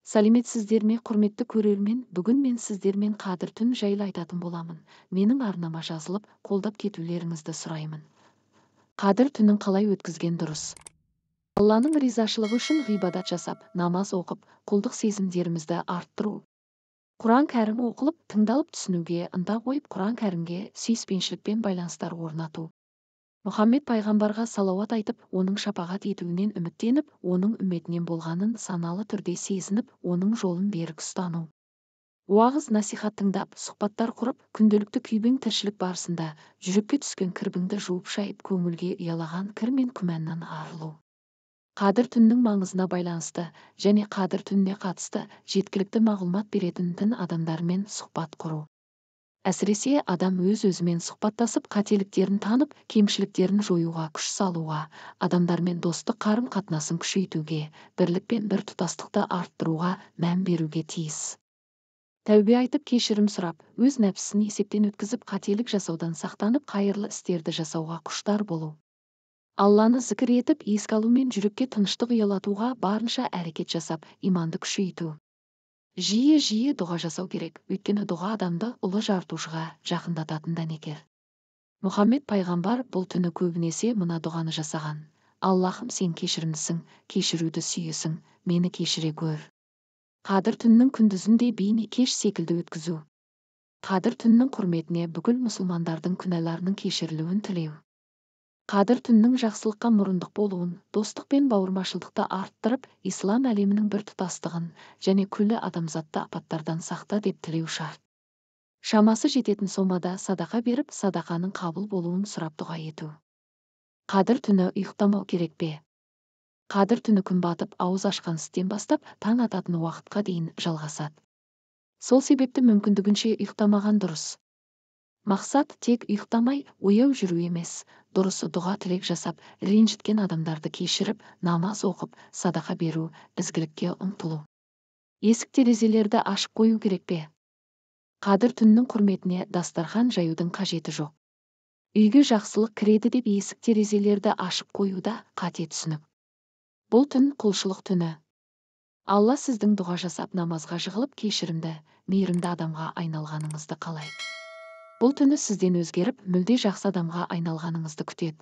Сәлеметсіздер ме, құрметті көрермен? Бүгін мен сіздермен қадір түн жайлы айтатын боламын. Менің арнама жазылып, қолдап кетулеріңізді сұраймын. Қадір түнін қалай өткізген дұрыс? Алланың ризашылығы үшін ғибадат жасап, намаз оқып, құлдық сезімдерімізді арттыру. Құран кәрім оқылып, тыңдалып түсінуге ынта қойып, Құран кәрімге сүйіспеншілікпен байланыстар орнату. Мұхаммед пайғамбарға салауат айтып, оның шапағат етуінен үміттеніп, оның үмметінен болғанын саналы түрде сезініп, оның жолын берік ұстану. Уағыз насихат тыңдап, сұхбаттар құрып, күнделікті күйбең тіршілік барысында жүрекке түскен кірбіңді жуып шайып, көңілге ұялаған кір мен күмәннан арылу. Қадір түннің маңызына байланысты және қадір түніне қатысты жеткілікті мағлұмат беретін дін адамдарымен сұхбат құру. Әсіресе адам өз-өзімен сұхбаттасып, қателіктерін танып, кемшіліктерін жоюға күш салуға, адамдармен достық қарым-қатынасын күшейтуге, бірлік пен біртұтастықты арттыруға мән беруге тиіс. Тәубе айтып, кешірім сұрап, өз нәпсісін есептен өткізіп, қателік жасаудан сақтанып, қайырлы істерді жасауға құштар болу. Алланы зікір етіп, еске алу мен жүрекке тыныштық ұялатуға барынша әрекет жасап, иманды күшейту. Жиі дұға жасау керек, өйткені дұға адамды ұлы жаратушыға жақындататын дәнекер. Мұхаммед пайғамбар бұл түні көбінесе мына дұғаны жасаған: Аллахым, сен кешірімдісің, кешіруді сүйесің, мені кешіре көр. Қадір түннің күндізін де бейне кеш секілді өткізу. Қадір түннің құрметіне бүкіл мұсылмандардың күнәларының кешірілуін тілеу. Қадір түннің жақсылыққа мұрындық болуын, достық пен бауырмашылдықты арттырып, ислам әлемінің біртұтастығын және күллі адамзатты апаттардан сақта деп тілеу шарт. Шамасы жететін сомада садақа беріп, садақаның қабыл болуын сұрап дұға ету. Қадір түні ұйықтамау керек пе? Қадір түні күн батып, ауыз ашқан сәттен бастап, таң ататын уақытқа дейін жалғасады. Сол себепті мүмкіндігінше ұйықтамаған дұрыс. Мақсат тек ұйықтамай, ояу жүру емес, дұрысы дұға тілек жасап, ренжіткен адамдарды кешіріп, намаз оқып, садақа беру, ізгілікке ұмтылу. Есік-терезелерді ашып қою керек пе? Қадір түннің құрметіне дастархан жаюдың қажеті жоқ. Үйге жақсылық кіреді деп есік-терезелерді ашып қоюда қате түсінік. Бұл түн құлшылық түні. Алла сіздің дұға жасап, намазға жығылып, кешірімді, мейірімді адамға айналғаныңызды қалайды. Бұл түні сізден өзгеріп, мүлде жақсы адамға айналғаныңызды күтеді.